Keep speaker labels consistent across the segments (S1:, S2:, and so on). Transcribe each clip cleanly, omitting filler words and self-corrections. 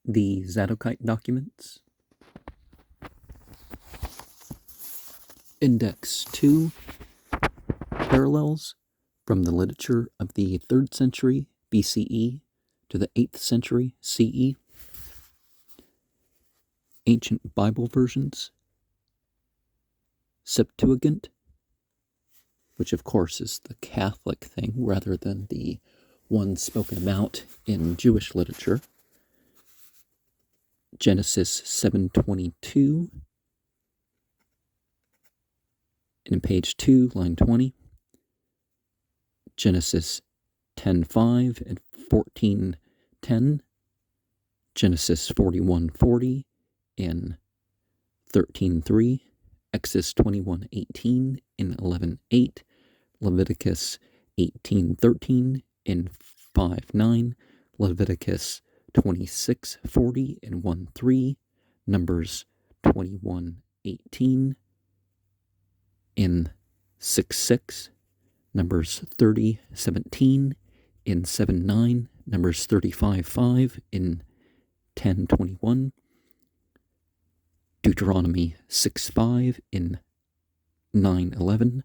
S1: The Zadokite documents. Index 2. Parallels from the literature of the 3rd century BCE to the 8th century CE. Ancient Bible versions. Septuagint, which of course is the Catholic thing rather than the one spoken about in Jewish literature. Genesis 7:22, in page 2, line 20. Genesis 10:5 and 14:10. Genesis 41:40 and 13:3. Exodus 21:18 and 11:8. Leviticus 18:13 and 5:9. Leviticus 26:40 and 1:3. Numbers 21:18 and 6:6. Numbers 30:17 and 7:9. Numbers 35:5 and 10:21. Deuteronomy 6:5 and 9:11.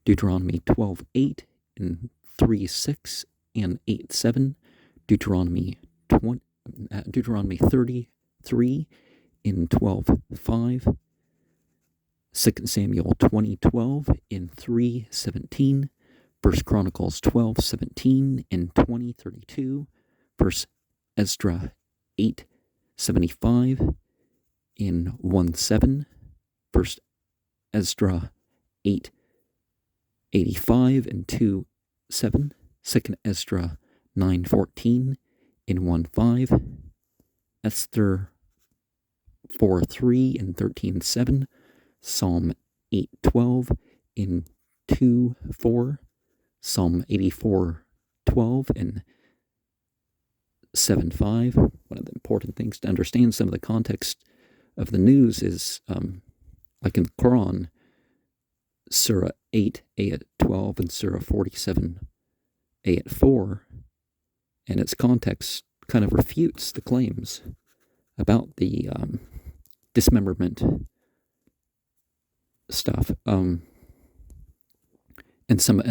S1: Deuteronomy 12:8 and 3:6 and 8:7. Deuteronomy 33 and 12:5. 2 Samuel 20:12 and 3:17. 1 Chronicles 12:17 and 20:32. 1 Ezra 8:75 and 1:7. 1 Ezra 8:85 and 2:7. 2 Ezra 9:14 and 1:5. Esther 4:3 and 13:7. Psalm 8:12 and 2:4. Psalm 84:12 and 7:5. One of the important things to understand some of the context of the news is, like in the Quran, Surah 8, ayat 12, and Surah 47, ayat 4, and its context kind of refutes the claims about the dismemberment stuff. And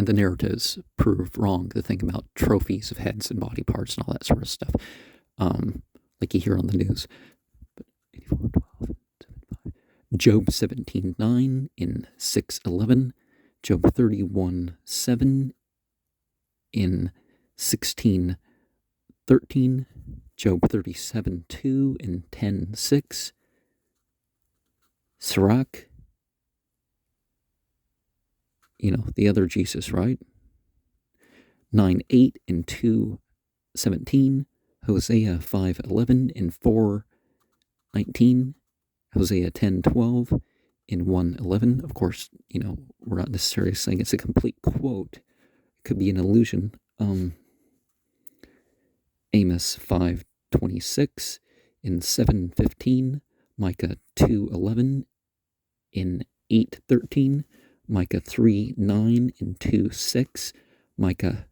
S1: the narratives prove wrong. The thing about trophies of heads and body parts and all that sort of stuff, like you hear on the news. But 84:12, 7:5. Job 17:9 in 6:11. Job 31:7 in 16:13. Job 37:2 in 10:6. Sirach, the other Jesus, right? 9:8 and 2:17. Hosea 5:11 and 4:19. Hosea 10:12 and 1:11. Of course, we're not necessarily saying it's a complete quote. It could be an allusion. Amos 5:26 and 7:15. Micah 2:11 and 8:13. Micah 3:9 and 2:6. Micah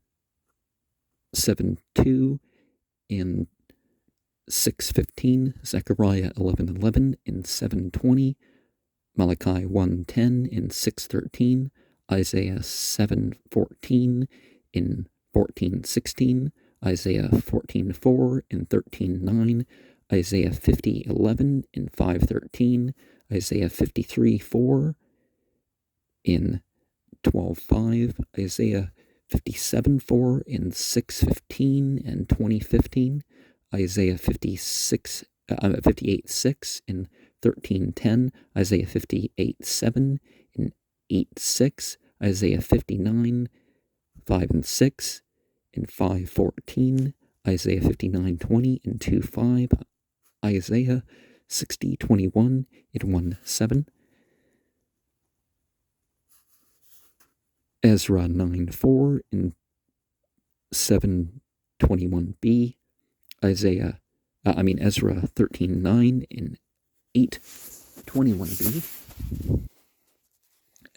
S1: 7:2 and 6:15. Zechariah 11:11 and 7:20. Malachi 1:10 and 6:13. Isaiah 7:14 and 14:16. Isaiah 14:4 and 13:9. Isaiah 50:11 and 5:13. Isaiah 53:4 in 12:5, Isaiah 57:4 in 6:15 and 20:15, Isaiah 58:6 in 13:10, Isaiah 58:7 in 8:6, Isaiah 59:5 and 6 in 5:14, Isaiah 59:20 in 2:5, Isaiah 60:21 in 1:7. Ezra 9:4 in 7:21b, Ezra 13:9 in 8:21b,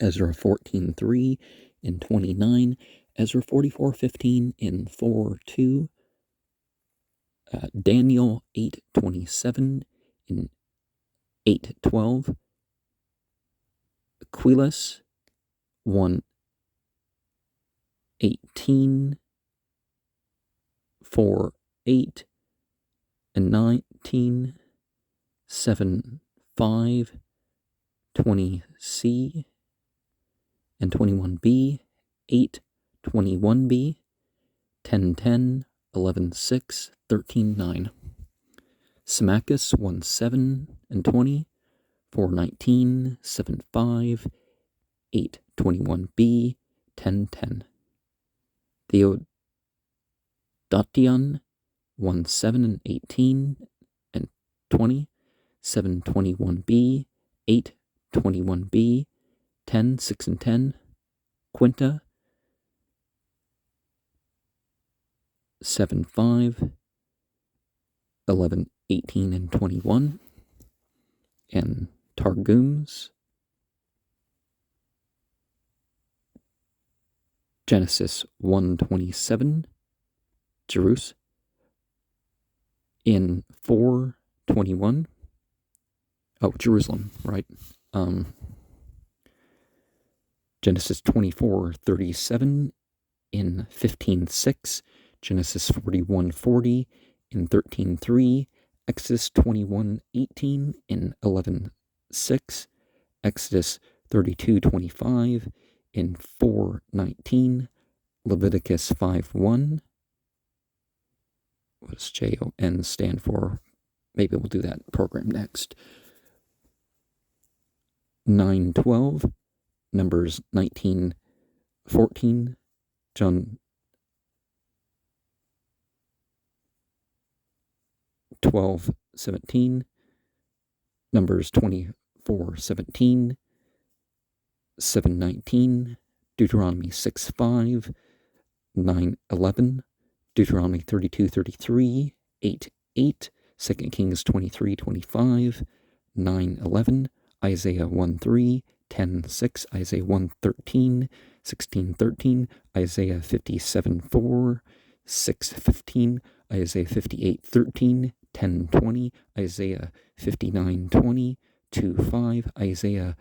S1: Ezra 14:3 in 29, Ezra 44:15 in 4:2, Daniel 8:27 and 8:12. Aquilas 1:18, 4:8 and 19, 7:5, 20C and 21B, 8:21B, 10:10, 11:6, 13:9. Symmachus 1:7 and 20, 4:19, 7:5, 8:21B, 10:10. Theodotion 1:7 and 18 and 20, 7:21B, 8:21B, 10:6 and 10. Quinta 7:5, 11:18 and 21. And Targums Genesis 1:27, Jerus in 4:21. Oh, Jerusalem, right? Genesis 24:37 in 15:6, Genesis 41:40 in 13:3, Exodus 21:18 in 11:6, Exodus 32:25 in 4:19, Leviticus 5:1. What does JON stand for? Maybe we'll do that program next. 9:12, Numbers 19:14, John 12:17, Numbers 24:17, 7:19, Deuteronomy 6:5, 9:11, Deuteronomy 32:33, 8:8, 2 Kings 23:25, 9:11, Isaiah 1:3, 10:6, Isaiah 1:13, 16:13, Isaiah 57:4, 6:15, Isaiah 58:13, 10:20, Isaiah 59:20, 2:5, Isaiah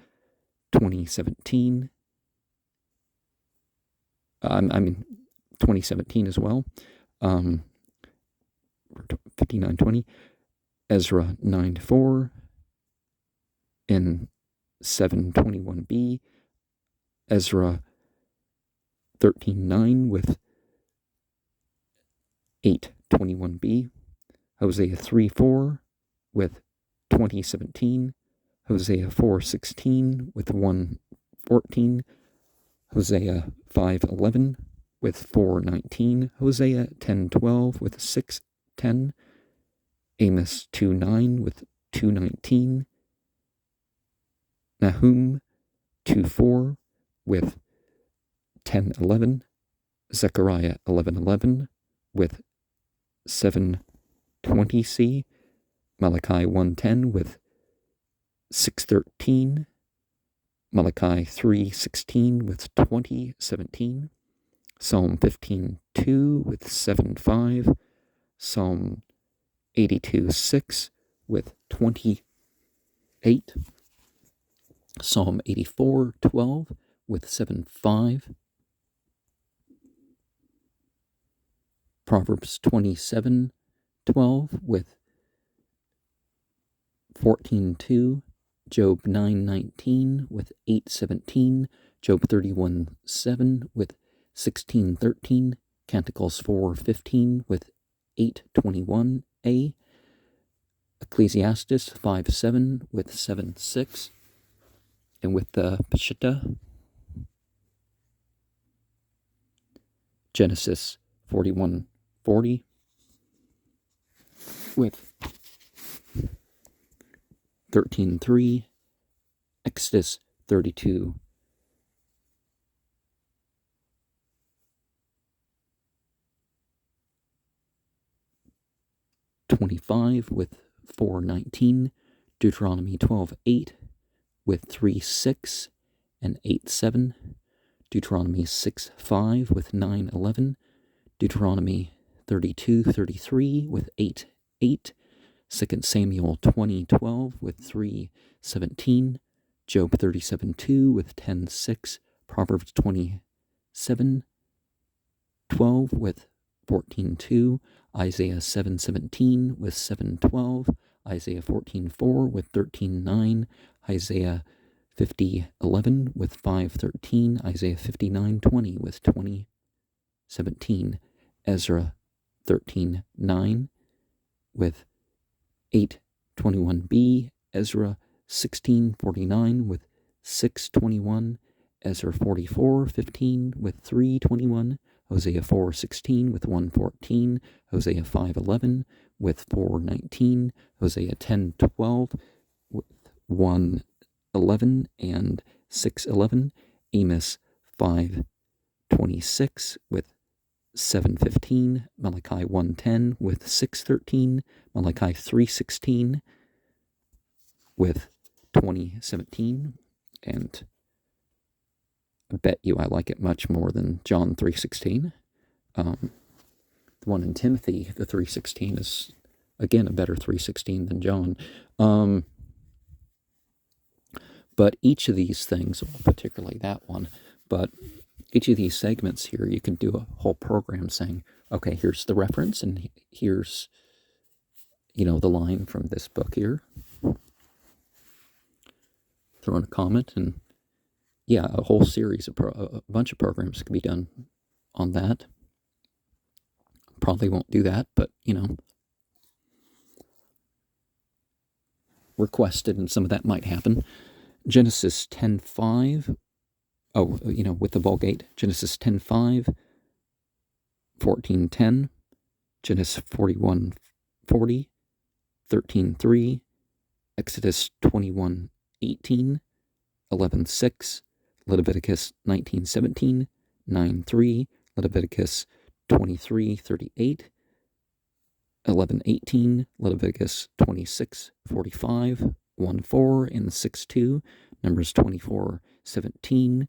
S1: 20:17. 2017 as well. 59:20, Ezra 9:4, and 7:21b, Ezra 13:9 with 8:21b, Hosea 3:4 with 20:17, Hosea 4:16 with 1:14, Hosea 5:11 with 4:19, Hosea 10:12 with 6:10, Amos 2:9 with 2:19, Nahum 2:4 with 10:11, Zechariah 11:11 with 7:20c, Malachi 1:10 with 6:13, Malachi 3:16 with 20:17, Psalm 15:2 with 7:5, Psalm 82:6 with 28, Psalm 84:12 with 7:5, Proverbs 27:12 with 14:2, Job 9:19 with 8:17, Job 31:7 with 16:13, Canticles 4:15 with 8:21a, Ecclesiastes 5:7 with 7:6, and with the Peshitta, Genesis 41:40 with 13:3, Exodus 32:25 with 4:19, Deuteronomy 12:8 with 3:6 and 8:7, Deuteronomy 6:5 with 9:11, Deuteronomy 32:33 with 8:8, 2 Samuel 20:12 with 3:17, Job 37:2 with 10:6, Proverbs 27:12 with 14:2, Isaiah 7:17 with 7:12, Isaiah 14:4 with 13:9, Isaiah 50:11 with 5:13, Isaiah 59:20 with 20:17, Ezra 13:9 with 8:21b, Ezra 16:49 with 6:21, Ezra 44:15 with 3:21, Hosea 4:16 with 1:14, Hosea 5:11 with 4:19, Hosea 10:12 with 1:11 and 6:11, Amos 5:26 with 7:15, Malachi 1:10 with 6:13, Malachi 3:16 with 20:17, and I bet you I like it much more than John 3:16. The one in Timothy, the 3:16, is again a better 3:16 than John. But each of these things, particularly that one, but each of these segments here, you can do a whole program saying, okay, here's the reference, and here's, the line from this book here. Throw in a comment, and yeah, a whole series, a bunch of programs could be done on that. Probably won't do that, but, requested, and some of that might happen. Genesis 10:5, with the Vulgate, Genesis 10:5, 14:10, Genesis 41:40, 13:3, Exodus 21:18, 11:6, Leviticus 19:17, 9:3, Leviticus 23:38, 11:18, Leviticus 26:45, 1:4, and 6:2, Numbers 24:17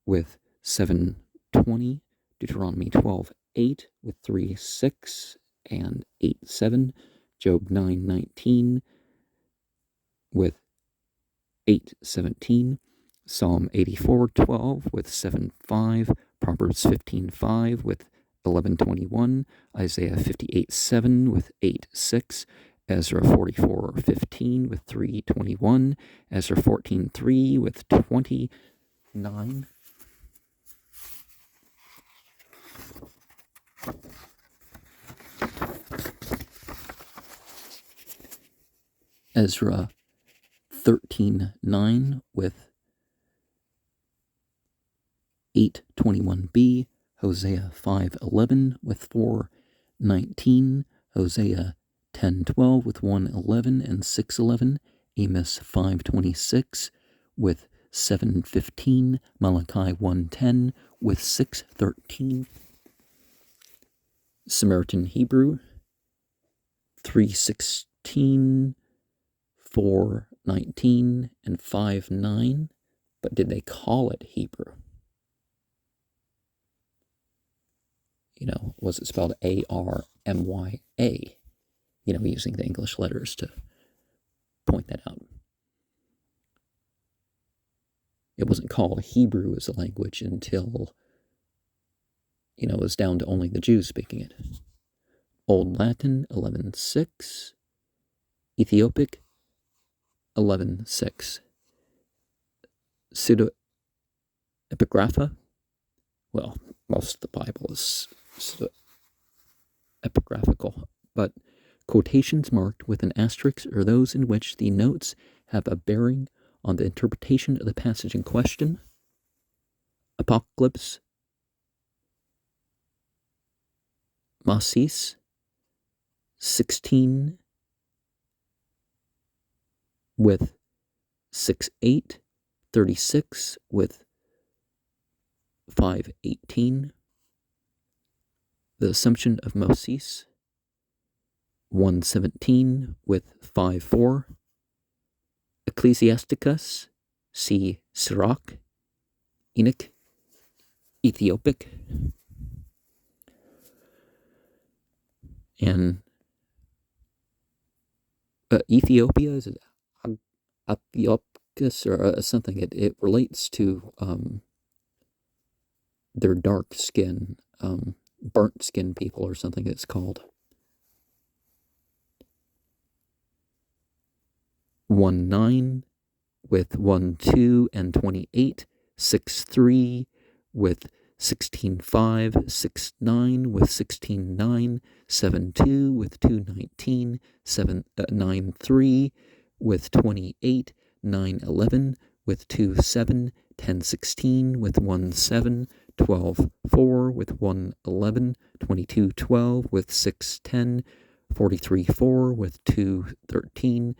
S1: with 7:20, Deuteronomy 12:8 with 3:6 and 8:7, Job 9:19 with 8:17, Psalm 84:12 with 7:5, Proverbs 15:5 with 11:21, Isaiah 58:7 with 8:6, Ezra 44:15 with 3:21, Ezra 14:3 with 29. Ezra 13:9 with 8:21b, Hosea 5:11 with 4:19, Hosea 10:12 with 1:11 and 6:11, Amos 5:26 with 7:15, Malachi 1:10 with 6:13, Samaritan Hebrew 3:16, 4:19, and 5:9. But did they call it Hebrew? Was it spelled A-R-M-Y-A? Using the English letters to point that out. It wasn't called Hebrew as a language until, it was down to only the Jews speaking it. Old Latin, 11:6. Ethiopic, 11:6. Pseudo-epigrapha, well, most of the Bible is epigraphical, but quotations marked with an asterisk are those in which the notes have a bearing on the interpretation of the passage in question. Apocalypse, Masis, 16 with 6:8, 36 with 5:18, the Assumption of Moses, 1:17 with 5:4, Ecclesiasticus, C. Sirach, Enoch, Ethiopic, And Ethiopia, is it Ethiopicus or something? It relates to their dark skin, burnt skin people or something it's called. 1-9 with 1-2 and 28, 6-3 with 16-5, 6-9 with 16-9, 7-2 with 2-19, 9-3 with 28, 9-11 with 2-7, 10-16 with 1-7, 12-4 with 1-11, 22-12 with 6-10, 43-4 with 2-13,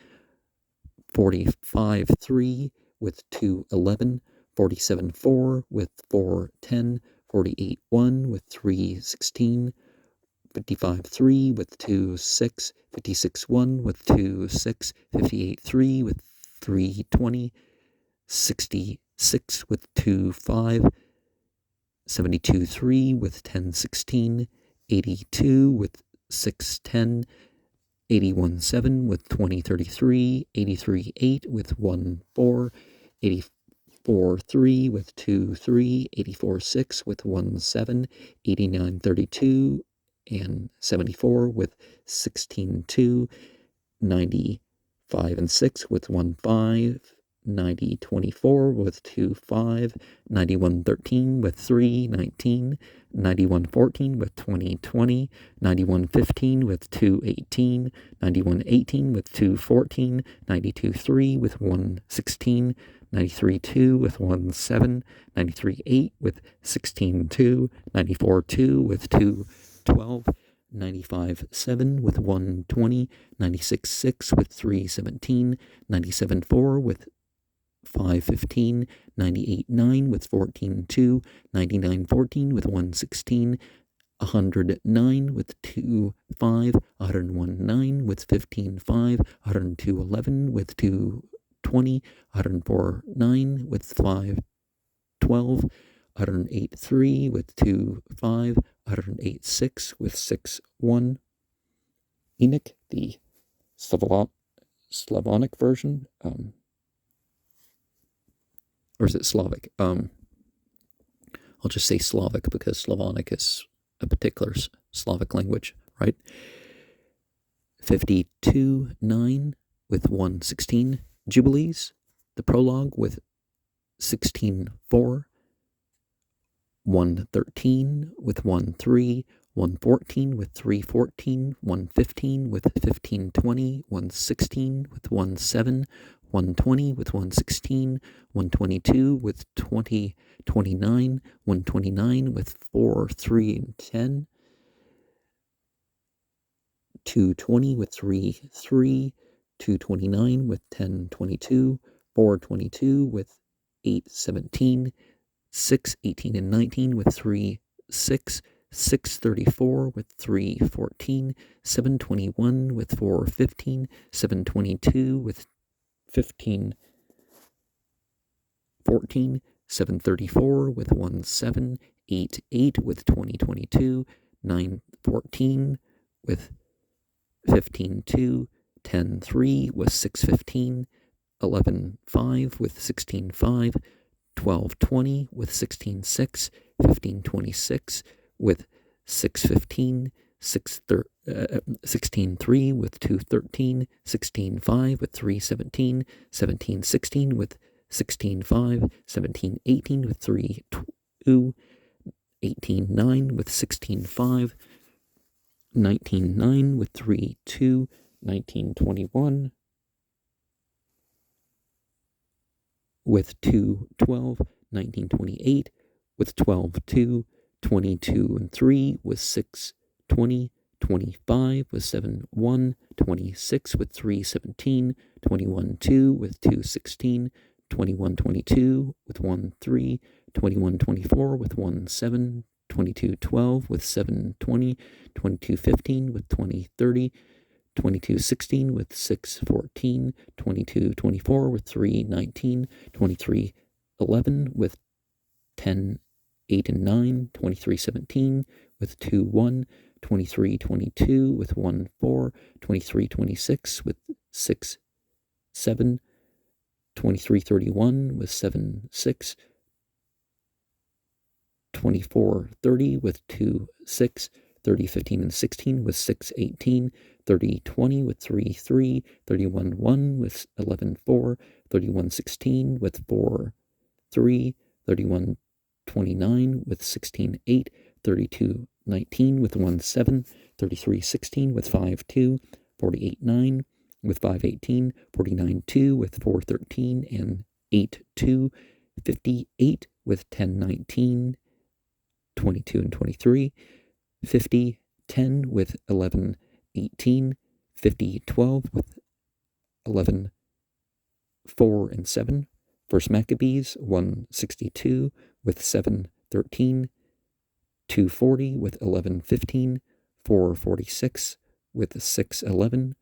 S1: 45-3 with 2-11, 47-4 with 4-10, 48-1 with 3-16, 55-3 with 2-6, 56-1 with 2-6, 58-3 with 3-20, 66 with 2-5, 72-3 with 10-16, 82 with 6-10, 81-7 with 20-33, 83-8 with 1-4, 84-3 with 2-3, 84-6 with 1-7, 89-32 and 74 with 16-2, 95-6 with 1-5, 90-24 with 2-5, 91-13 with 3-19, 91-14 with 20-20, 91-15 with 2-18, 91-18 with 2-14, 92-3 with 1-16, 93-2 with 1-7, 93-8 with 16-2, 94-2 with 2-12, 95-7 with 1-20, 96-6 with 3-17, 97-4 with 5-15, 98-9 with 14-2, 99-14 with 1-16, 100-9 with 2-5, 101-9 with 15-5, 102-11 with 2-20, 104-9 with 5-12, 108-3 with 2-5, 108-6 with 6-1. Enoch, the Slavonic version, or is it Slavic? I'll just say Slavic because Slavonic is a particular Slavic language, right? 52-9 with 1-16. Jubilees, the prologue with 16-4. 1-13 with 1-3. 1-14 with 3-14. 1-15 with 15-20. 1-16 with 1-7. 1-20 with 1-16, 1-22 with 20-29, 1-29 with 4-3-10, 2-20 with 3-3, 2-29 with 10-22, 4-22 with 8-17, 6-18-19 with 3-6, 6-34 with 3-14, 7-21 with 4-15, 7-22 with 15-14, 7-34 with 1-7, 8-8 with 20-22, 9-14 with 15-2, 10-3 with 6-15, 11-5 with 16-5, 12-20 with 16-6, 15-26 with 6-15, 16-3 with 2-13, 16-5 with 3-17, 17-16 with 16-5, 17-18 with 3-2, 18-9 with 16-5, 19-9 with 3-2, 19-21 with 2-12, 19-28 with 12-2, 22-3 with 6-20, 25 with 7-1, 26 with 3-17, 21-2 with 2-16, 21-22 with 1-3, 21-24 with 1-7, 22-12 with 7-20, 22-15 with 20-30, 22-16 with 6-14, 22-24 with 3-19, 23-11 with 10-8-9, 23-17 with 2-1, 2322 with 1 4, 2326 with 6 7, 2331 with 7 6, 2430 with 2 6, 3015 and 16 with 6 18, 3020 with 3 3, 31 1 with 11 4, 31 16 with 4 3, 31 29 with 16 8, 32 19 with 1 7, 33 16 with 5 2, 48 9 with 5 18, 49 2 with 4 13 and 8 2, 58 with 10 19, 22 and 23, 50 10 with 11 18, 50 12 with 11 4 and 7. First Maccabees 162 with 7 13, 240 with 11 15, 446 with 6 11,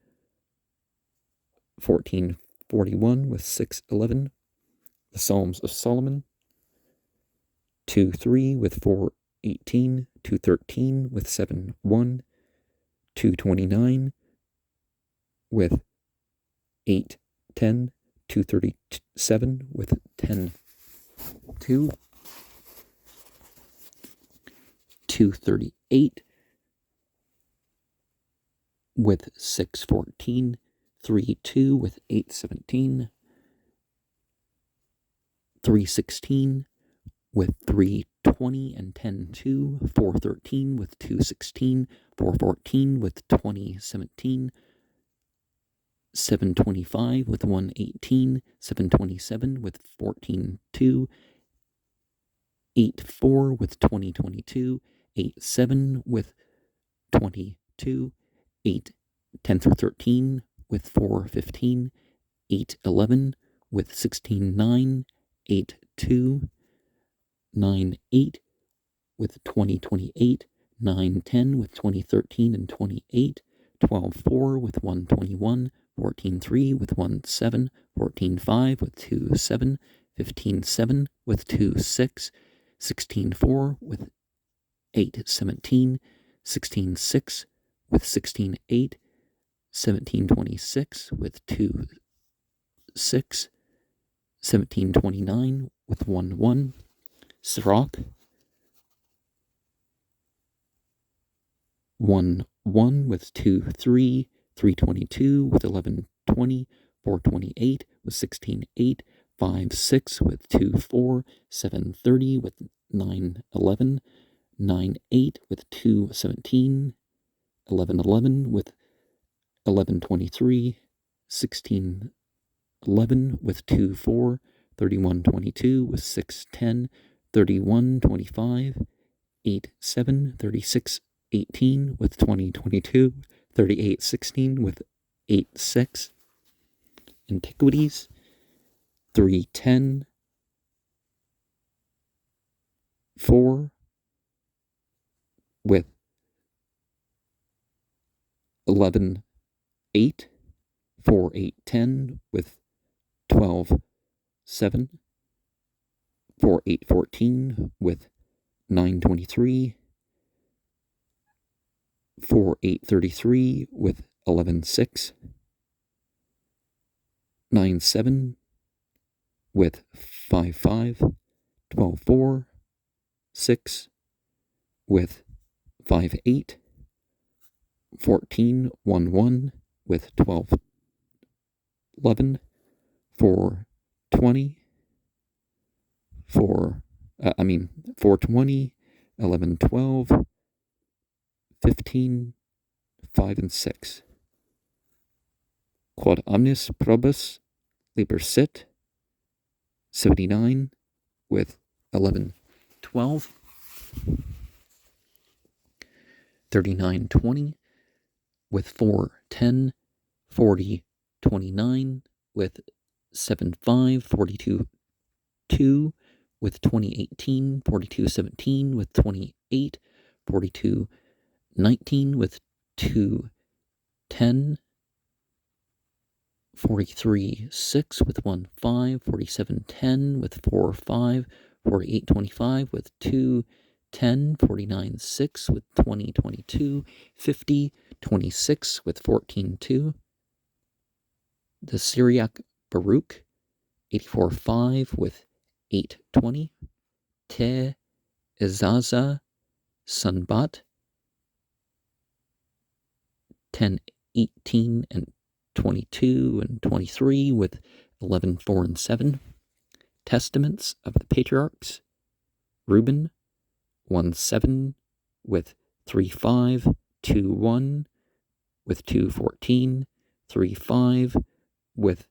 S1: 1441 with 6 11. The Psalms of Solomon 2 3 with 4 18, 213 with 7 1, 229 with 8 10, 237 with 10 2, 238 with 6 14, 3 2 with 8 17, 316 with 3 20 and 10 2, 413 with 2 16, 414 with 20 17, 725 with 1 18, 727 with 14 2, 8 4 with 20 22, 8 7 with 22, 8 10 through 13 with 4 15, 8 11 with 16 9, 8 2, 9 8 with 20 28, 9 10 with 20 13 and 28, 12 4 with 1 21, 14 3 with 1 7, 14 5 with 2 7, 15 7 with 2 6, 16 4 with 8 17, 16 6 with 16 8, 17 26 with 2 6, 17 29 with 1 1, Sirach 1 1 with 2 3, 322 with 11 20, 428 with 16 8, 5 6 with 2 4, 7 30 with 9 11, 9 8 with 2 17, 11 11 with 11 23, 16 11 with 2 4, 31 22 with 6 10, 31 25, 8 7, 36 18 with 20 22, 38 16 with 8 6. Antiquities 3 10, 4 with 11 8, 4 8 10 with 12 7, 4 8 14 with 9 23, 4 8 33 with 11 6, 9 7 with 5 5, 12 4, 6 with 5 8, 14 1 1 with 12 11, 4 20, 420, 11 12, 15 5 and 6. Quod omnis probus liber sit 79 with 11 12, 39 20 with 4 10, 40 29 with 7 5, 42 2 with 20 18, 42 17 with 28, 42 19 with 2 10, 43 6 with 1 5, 47 10 with 4 5, 48 25 with 2 10, 49, 6 with 20, 22, 50, 26 with 14, 2. The Syriac Baruch, 84, 5 with 8, 20. Te Izaza Sanbat, 10, 18 and 22 and 23 with 11, 4 and 7. Testaments of the Patriarchs, Reuben, 1, 7 with 3, 5, 2, 1 with 2, 14, 3, 5 with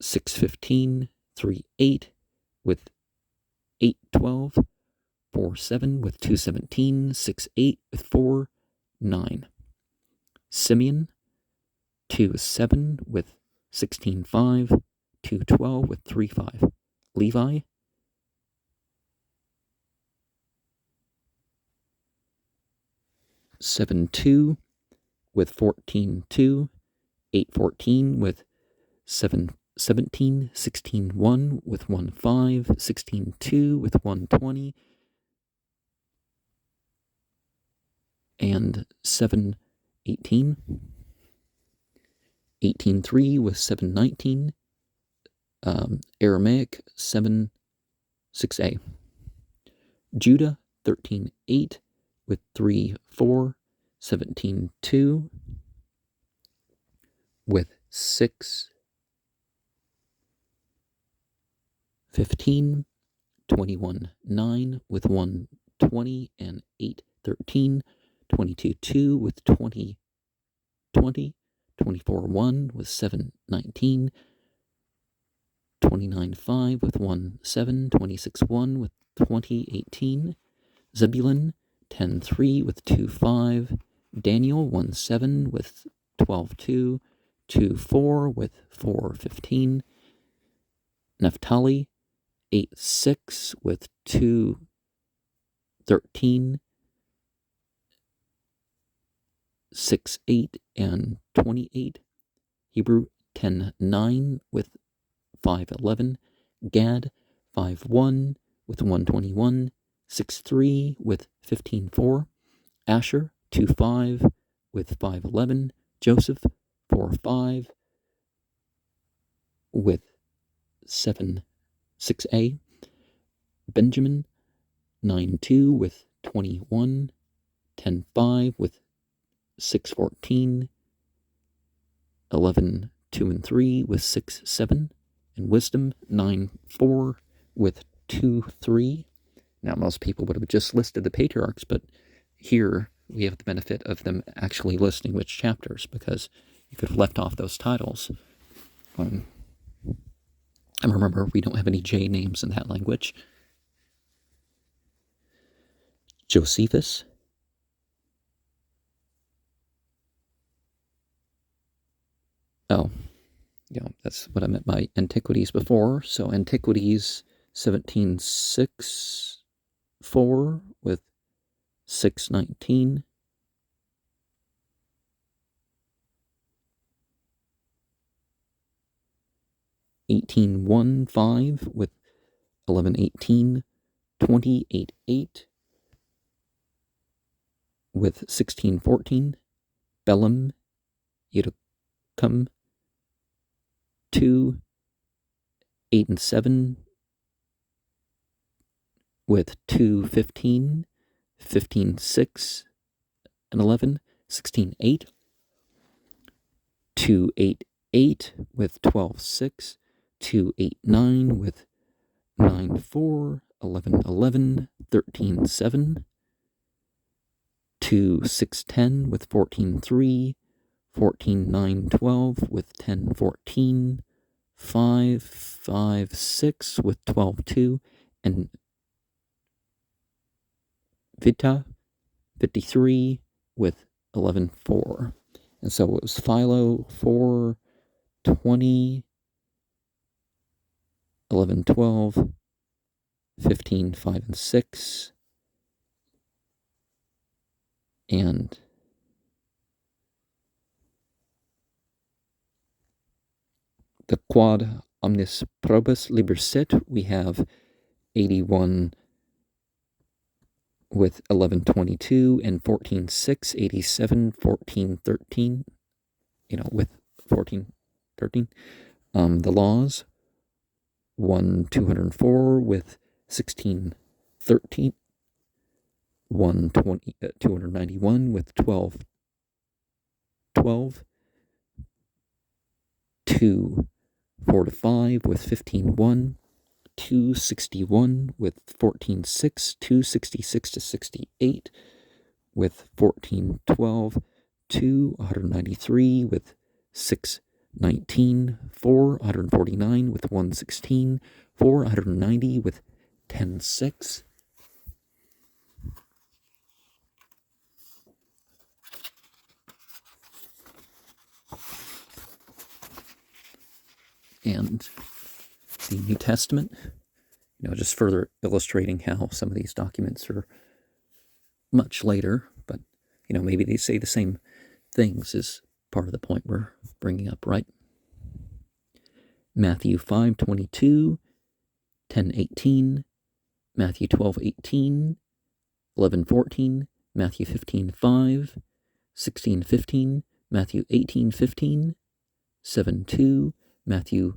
S1: 6, 15, 3, 8 with 8, 12, 4, 7 with 2, 17, 6, 8 with 4, 9. Simeon, 2, 7 with 16, 5, 2, 12 with 3, 5. Levi, 7, 2 with 14, 2, 8, 14 with 7, 17, 16, 1 with 1, 5, 16, 2 with 1, 20, and 7, 18, 18, 3 with 7, 19, Aramaic 7, 6a. Judah 13, 8 with 3, 4, 17, 2 with 6, 15, 21, 9 with 1, 20, and 8, 13, 22, 2 with 20, 20, 24, 1 with 7, 19, 29, 5 with 1, 7, 26, 1 with 20, 18, Zebulun 10, 3 with 2, 5, Daniel 1, 7 with 12, 2, 2, 4 with 4, 15, Naphtali 8, 6 with 2, 13, 6, 8, and 28, Hebrew 10, 9 with 5, 11, Gad 5, 1 with 121, 6, 3 with 15, 4, Asher 2, 5 with 5, 11, Joseph 4, 5 with 7, 6a, Benjamin 9, 2 with 21, 10, 5 with 6, 14, 11, 2 and 3 with 6, 7, and Wisdom 9, 4 with 2, 3. Now, most people would have just listed the patriarchs, but here we have the benefit of them actually listing which chapters, because you could have left off those titles. And remember, we don't have any J names in that language. Josephus, that's what I meant by antiquities before. So antiquities 17:6, 4 with 6:19. (18:1, 5 with 11:18, 28:8 with 16:14, Bellum, Yedocum 2, 8 and 7 with 2:15, 15:6 and 11, 16:8, 2:8:8 with 12:6, 2:8:9 with 9:4, 11:11, 13:7, 2:6:10 with 14:3, 14:9:12 with 10:14, 5:5:6 with 12:2, and Vita 53 with 11:4. And so it was Philo 4, 20, 11, 12, 15, 5, and 6, and the quad omnis probus liber sit, we have 81, with 1122 and 14:6, 87, 14:13, with 14:13. The laws, 1:204 with 16:13, 291 with 12:12, 2:4-5 with 15:1, 261 with 14:6, 266-68 with 14:12, 193 with 6:19, 449 with 1:16, 490 with 10:6. And the New Testament, just further illustrating how some of these documents are much later, but, maybe they say the same things is part of the point we're bringing up, right? Matthew 5:22, 10:18, Matthew 12:18, 11:14, Matthew 15:5, 16:15, Matthew 18:15, 7:2, Matthew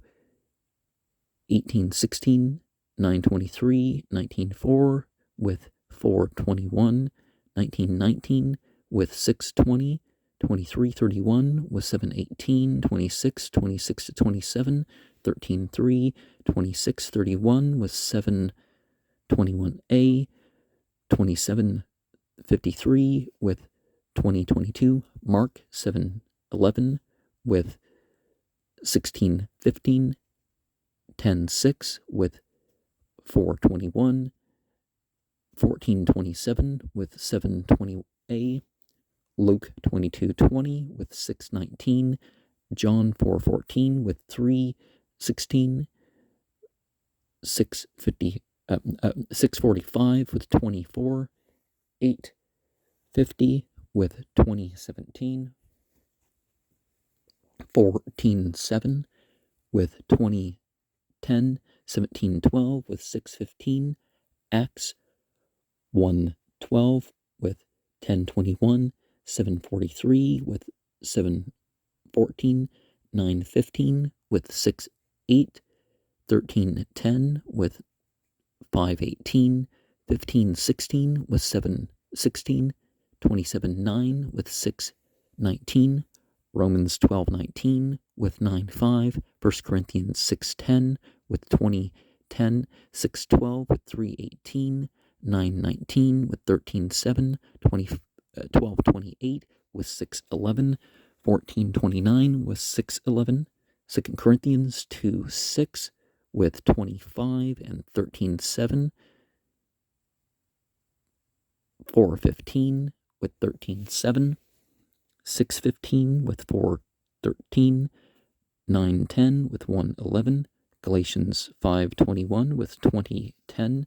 S1: 18:16, 9:23, 19:4 with 4:21, 19:19 with 6:20, 23:31 with 7:18, 26:26-27, 13:3, 26:31 with 7:21a, 27:53 with 20:22, Mark 7:11 with 16:15, 10:6 with 4:21, 14:27 with 7:20a, Luke 22:20 with 6:19, John 4:14 with 3:16, 6:45 with 24, 8:50 with 20:17, 14:7 with 20:10, 17:12 with 6:15, Acts 1:12 with 10:21, 7:43 with 7:14, 9:15 with 6:8, 13:10 with 5:18, 15:16 with 7:16, 27:9 with 6:19, Romans 12:19 with 9:5, 1 Corinthians 6:10 with 20:10, 6:12 with 3:18, 9:19 with 13:7, 12:28 with 6:11, 14:29 with 6:11, 2 Corinthians 2:6 with 25 and 13:7, 4:15 with 13:7, 6:15 with 4:13, 9:10 with 1:11, Galatians 5:21 with 20:10,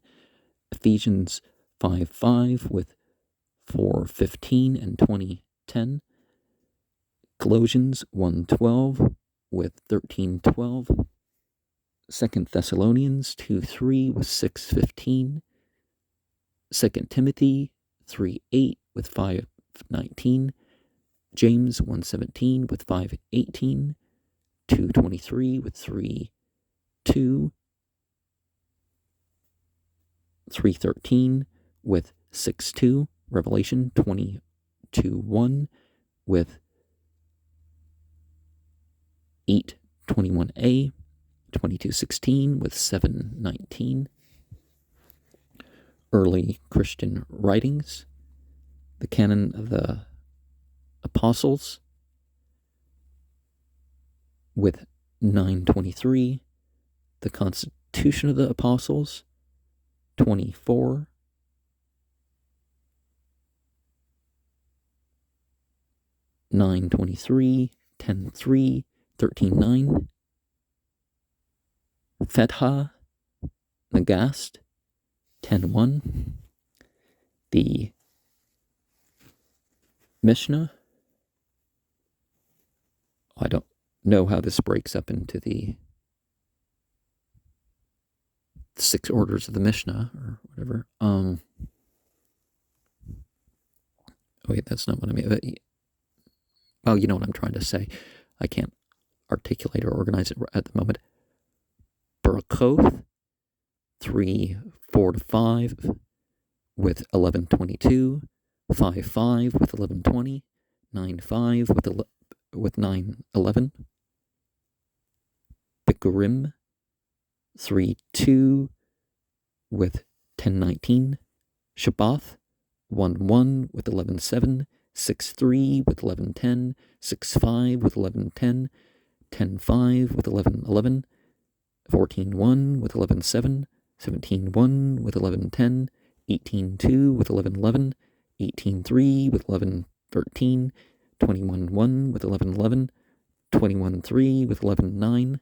S1: Ephesians 5:5 with 4:15 and 20:10, Colossians 1:12 with 13:12, 2 Thessalonians 2:3 with 6:15, 2 Timothy 3:8 with 5:19, James 1:17 with 5:18, 2:23 with 3:2, 3:13 with 6:2, Revelation 22:1 with 8:21a, 22:16 with 7:19, early Christian writings, the canon of the apostles with 9:23, the constitution of the apostles 24, (9:23), 10:3, 13:9, Fetha, Nagast, 10:1, the Mishnah. I don't know how this breaks up into the 6 orders of the Mishnah or whatever. wait, that's not what I mean. Well, you know what I'm trying to say. I can't articulate or organize it at the moment. Barakoth, 3, 4 to 5 with 1122, 5, 5 with 1120, 9, 5 with 9, 11. Bikurim, 3, 2 with 10, 19. Shabbath, 1, 1 with 11, 7. 6, 3 with 11, 10. 6, 5 with 11, 10. 10, 5 with 11, 11. 14, 1 with 11, 7. 17, 1 with 11, 10. 18, 2 with 11, 11. 18, 3 with 11, 13. 21, 1 with 11, 11. 21, 3 with 11, 9.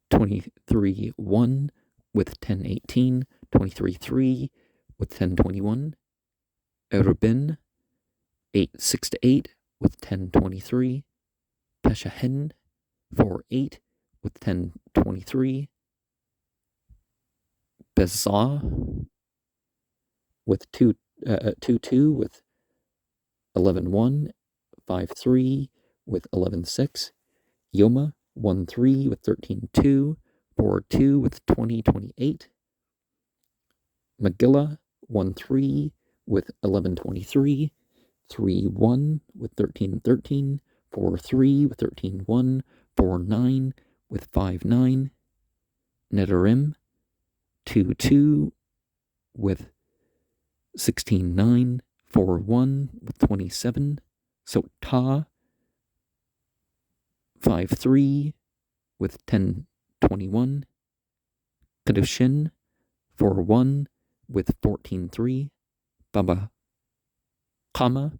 S1: 23, 1 with 10, 18. 23, 3 with 10, 21. Erubin, 8, 6 to 8 with 10, 23. Peshahen, 4, 8 with 10, 23. Bezah with 2, 2 with 11, 1. 5, 3 with 11, 6. Yoma, 1, 3 with 13, 2. 4, 2 with 20, 28. Megillah, 1, 3 with 11, 23. 3, 1 with 13, 13. 4, 3 with 13, 1. 4, 9 with 5, 9. Nedarim, 2, 2 with 16, 9. 4, 1 with 27. Sotah, 5, 3 with 10, 21. Kedushin, 4, 1 with 14, 3. Baba Kama,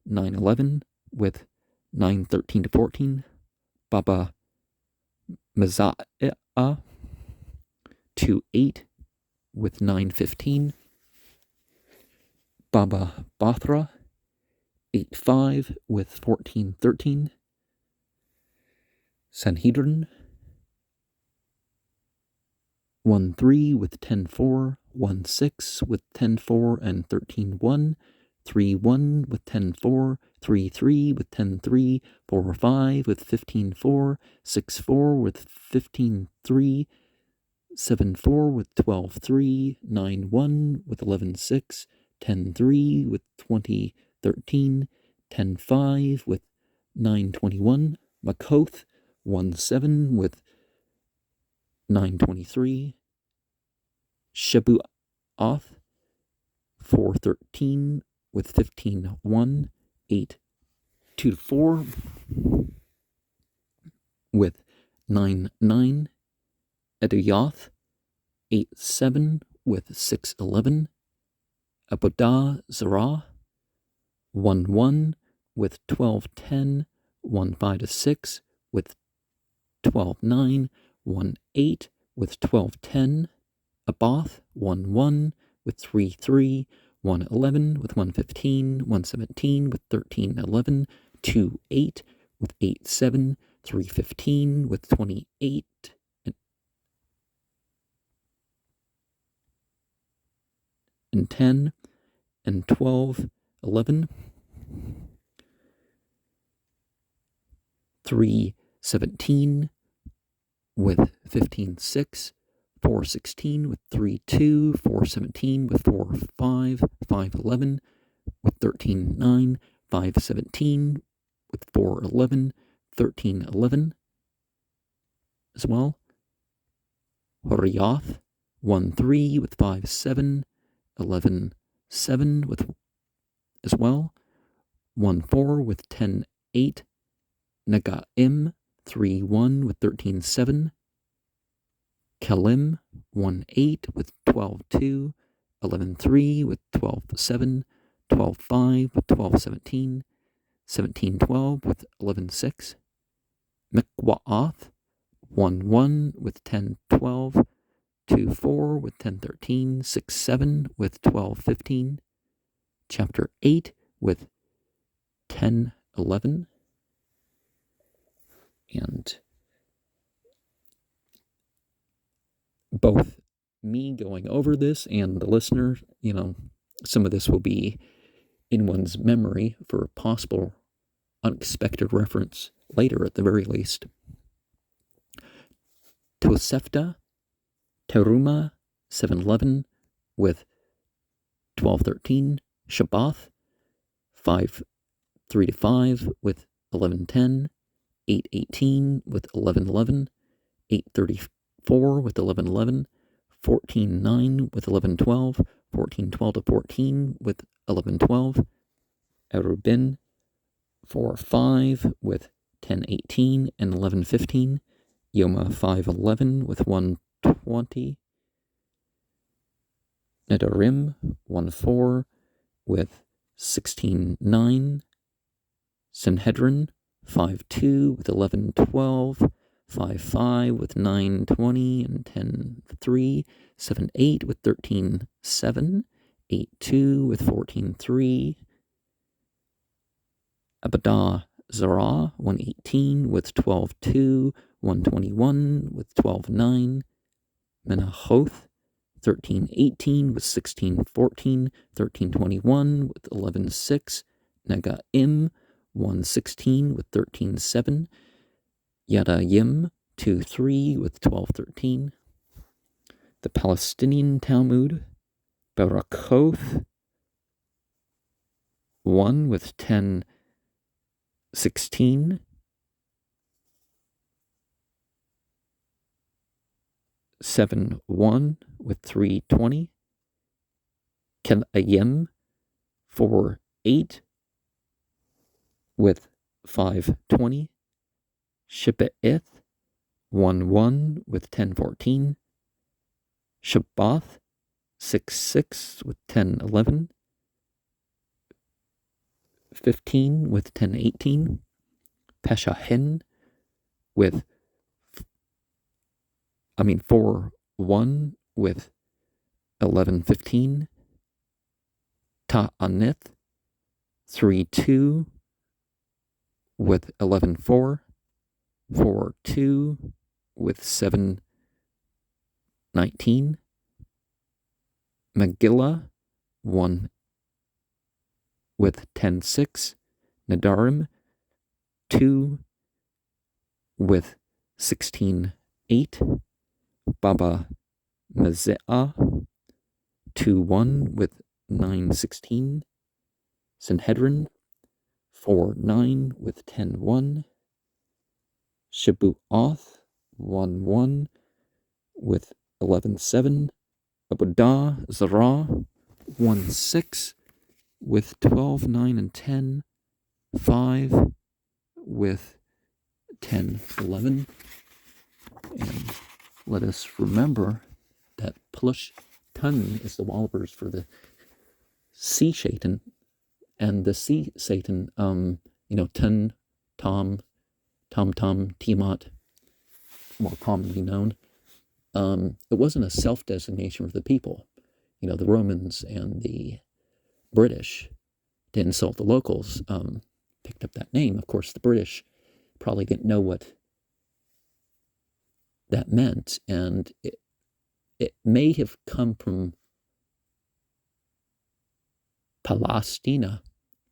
S1: 9, 11 with 9, 13 to 14. Baba Maza'ah, 2, 8 with 9, 15. Baba Bathra, 8, 5 with 14, 13. Sanhedrin, 1, 3 with 10, 4. 1, 6 with 10, 4 and 13, 1. 3, 1 with 10, 4. 3, 3 with 10, 3. 4, 5 with 15, 4. 6, 4 with 15, 3. 7, 4 with 12, 3. 9, 1 with 11, 6. 10, 3 with 20, 13. 10, 5 with 9, 21. Makoth, 1, 7 with 9, 23. Shebu'ath, 4, 13 with 15, 1. 8, 2 to 4 with 9, 9. Eduyath, 8, 7 with 6, 11. Abodah Zerah, 1, 1 with 12, 10. 1, 5 to 6 with 12, 9. 1, 8 with 12, 10. Abath, 1, 1 with 3, 3. 1, 11 with 1, 15. 1, 17 with 13, 11. 2, 8 with 8, 7. 3, 15 with 28. And 10. And 12, 11. 3, 17 with 15, 6. 4, 16 with 3, 2. 4, 17 with 4, 5. 5, 11 with 13, 9. 5, 17 with 4, 11. 13, 11 as well. Horiath, 1, 3 with 5, 7. 11, 7 with as well. 1, 4 with 10, 8. Negaim, 3, 1 with 13, 7. Kelim, 1, 8 with 12, 2. 11, 3 with 12, 7. 12, 5 with 12, 17. 17, 12 with 11, 6. Mikwa'ath, 1, 1 with 10, 12. 2, 4 with 10, 13. 6, 7 with 12, 15. Chapter 8 with 10, 11. And both me going over this and the listener, some of this will be in one's memory for possible unexpected reference later at the very least. Tosefta, Teruma, 7:11 with 12:13. Shabbath, 5:3-5 with 11:10. 8:18 with 11:11. 8:34 with 11:11. 14:9 with 11:12. 14:12-14 with 11:12. Erubin, 4:5 with 10:18 and 11:15. Yoma, 5:11 with 1:20. Nedarim, 1:4 with 16:9. Sanhedrin, 5:2 with 11:12. 5:5 with 9:20 and 10:3. 7:8 with 13:7. 8:2 with 14:3. Abadah Zarah, 1:18 with 12:2. 1:21 with 12:9. Menachoth, 13:18 with 16:14. 13:21 with 11:6. Negaim, 1:16 with 13:7. Yadayim, 2:3 with 12:13. The Palestinian Talmud, Barakoth, 1 with 10:16. 7:1 with 3:20. Kelayim, 4:8 with 5:20. Shibbe'ith, 1:1 with 10:14. Shabbath, 6:6 with 10:11. 15 with 10:18. Peshahin with 4:1 with 11:15. Ta'anith, 3:2 with 11:4. 4:2 with 7:19. Megillah, 1 with 10:6. Nadarim, 2 with 16:8. Baba Meziah, 2:1 with 9:16. Sanhedrin, 4:9 with 10:1. Shibu'oth, 1:1 with 11:7. Abadah Zarah, 1:6 with 12:9 and 10. 5 with 10:11. And let us remember that plush Tun is the Wallopers for the sea Satan, and the sea Satan, Tun, Tom, Tiamat, more commonly known. It wasn't a self-designation of the people. The Romans and the British, to insult the locals, picked up that name. Of course, the British probably didn't know what that meant, and it may have come from Palestina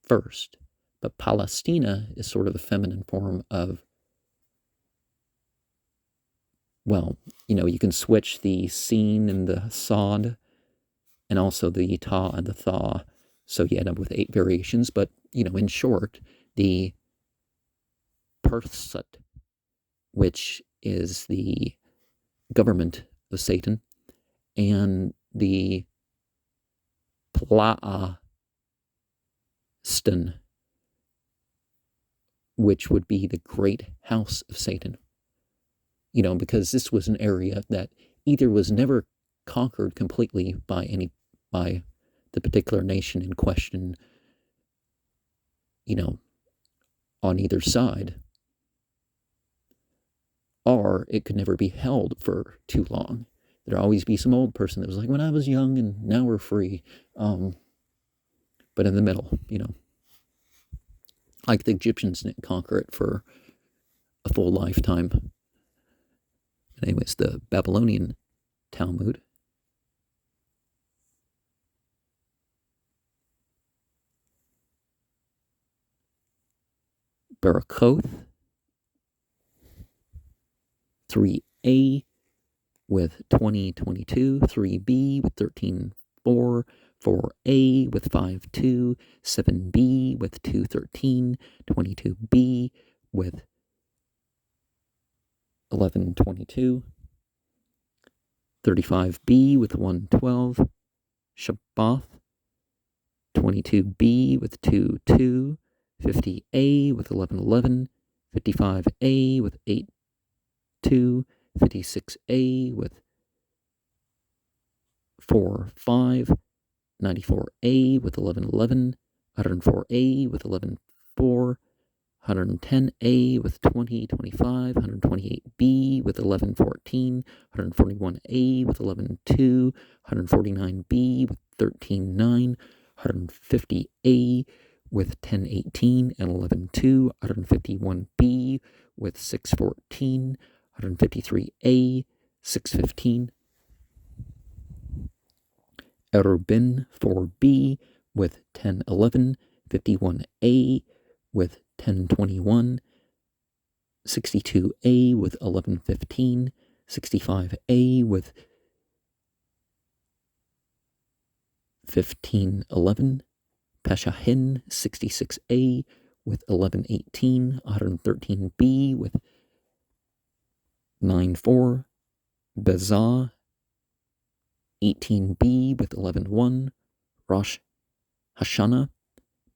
S1: first, but Palestina is sort of a feminine form of, you can switch the sin and the sod, and also the ta and the tha, so you end up with 8 variations. But in short, the Persut, which is the government of Satan, and the Plaaston, which would be the great house of Satan. Because this was an area that either was never conquered completely by the particular nation in question, on either side, or it could never be held for too long. There'd always be some old person that was like, when I was young and now we're free. But in the middle, like the Egyptians didn't conquer it for a full lifetime. Anyways, the Babylonian Talmud, Barakoth, 3A with 2022, 3B with 13.4, 4A with 5.2, 7B with 2.13, 22B with 11.22, 35B with 1.12, Shabbath, 22B with 2.2, 50A with 11.11, 55A with 8.2, 56A with 4.5, 94A with 11.11, 104A with 11.4, 110A with 20.25, 128B with 11.14, 141A with 11.2, 149B with 13.9, 150A with 10.18 and 11.2, 151B with 6.14, 153A, 6.15, Rabin 4B with 10.11, 51A with 10.21, 62A with 11.15, 65A with 15.11, Peshahin 66A with 11.18, 113B with 9.4, Bezah 18B with 11.1, Rosh Hashanah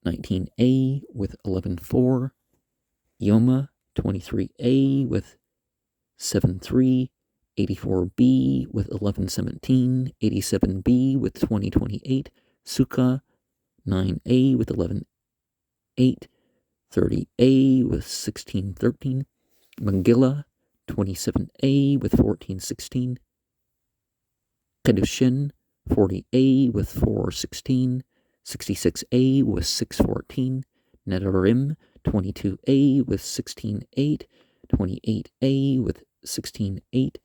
S1: 19A with 11.4, Yoma 23A with 7.3, 84B with 11.17, 87B with 20.28, Sukkah 9A with 11.8, 30A with 16.13, Megillah 27A with 14.16, Kedushin 40A with 4.16, 66A with 6.14, Nedarim 22A with 16.8, 28A with 16.8,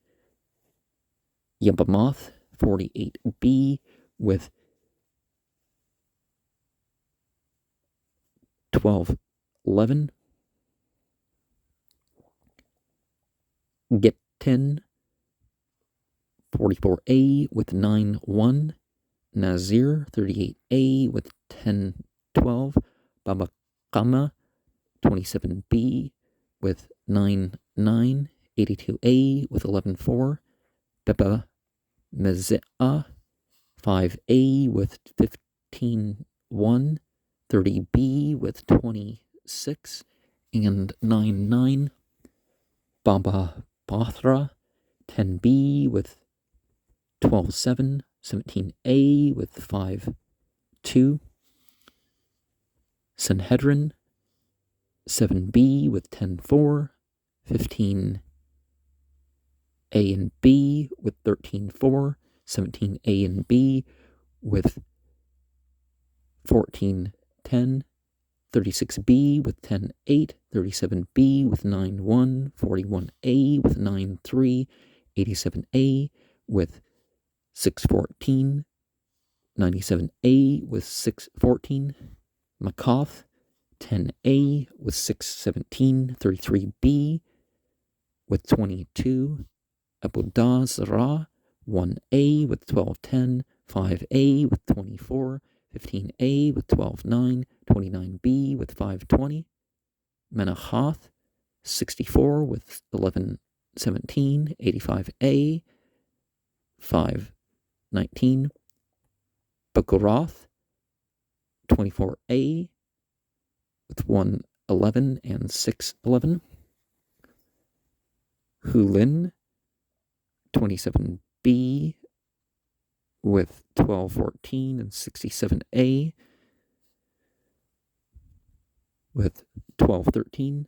S1: Yebamath 48B with 12.11, Gittin 44A with 9.1, Nazir 38A with 10.12, Baba Kama 27B with 9.9, 82A with 11.4, Beba Mezia 5A with 15.1, 30B with 26 and 9.9, Baba Bathra 10B with 12.7, 17A with 5.2, Sanhedrin 7B with 10.4, 15A and B with 13.4, 17A and B with 14.10, 36B with 10.8, 37B with 9.1, 41A with 9.3, 87A with 6.14, 97A with 6.14, Makoth 10A with 6.17, 33B with 22, Abudah Zara 1A with 12.10, 5A with 24, 15A with 12.9, 29B with 5.20, Menachath 64 with 11.17, 85A 5.19, Bakorath 24A with 1.11 and 6.11, Hulin 27B with 12.14 and 67A with 12.13,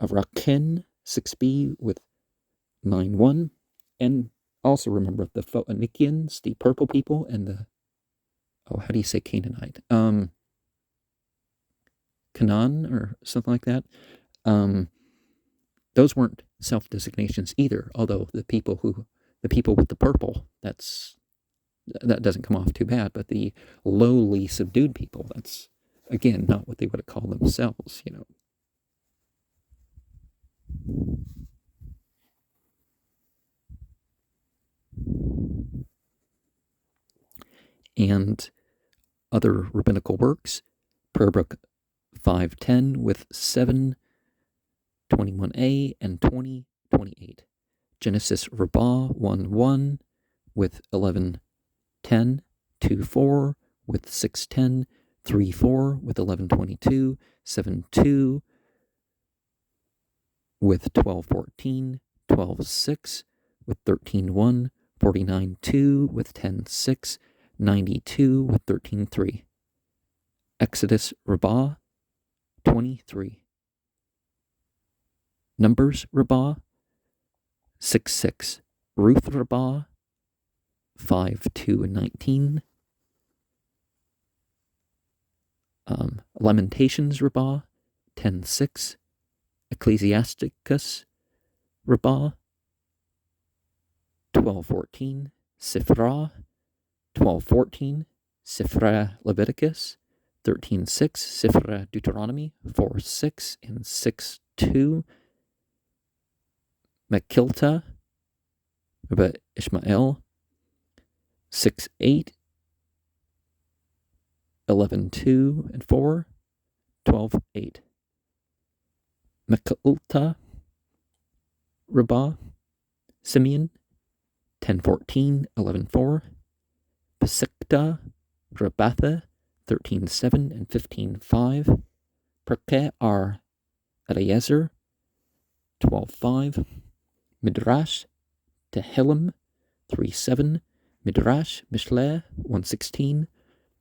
S1: Araken 6B with 9.1, and also remember the Phoenicians, the purple people, and the, how do you say Canaanite? Canaan or something like that. Those weren't self-designations either, although the people with the purple, that doesn't come off too bad, but the lowly subdued people, that's, again, not what they would have called themselves, and other rabbinical works, Prayer Book 510 with 7:21a and 20:28. Genesis Rabbah 1:1 with 11:10, 2:4 with 6:10, 3:4 with 11:22, 7:2 with 12:14, 12:6 with 13:1, 49:2 with 10:6, 92 with 13:3. Exodus Rabbah 23. Numbers Rabbah 6:6. Ruth Rabbah 5:2 and 19. Lamentations Rabbah 10:6. Ecclesiasticus Rabbah 12:14. Sifrah 12:14. Sifrah Leviticus 13:6. Sifrah Deuteronomy 4:6 and 6:2. Mekilta Rabbi Ishmael 6:8. 11:2 and 4. 12:8. Mekilta Rabbah Simeon 10:14, 11:4. Pesikta Rabbatha 13:7 and 15:5. Perkei Ar Eliezer 12:5. Midrash Tehillim 3:7. Midrash Mishleh 1:16.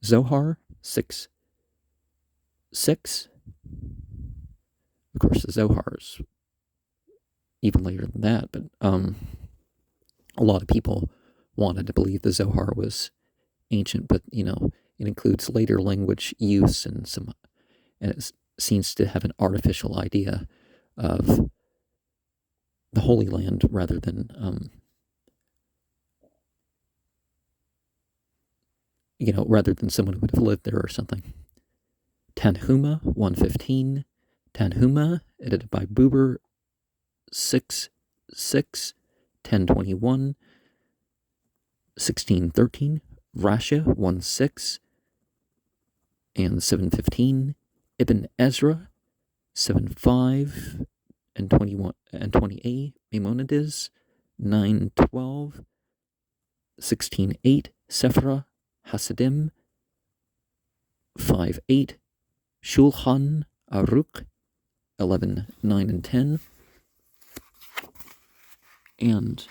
S1: Zohar 6:6. Of course, the Zohar is even later than that, but a lot of people wanted to believe the Zohar was ancient, but it includes later language use and it seems to have an artificial idea of the Holy Land rather than someone who would have lived there or something. Tanhuma 1:15. Tanhuma, edited by Buber 6:6. 10:21. 16:13. Rasha 1:6 and 7:15. Ibn Ezra 7:5 and 21 and 20a. Maimonides 9:12. 16:8. Sephra Hasidim 5:8. Shulchan Aruch 11:9 and 10. And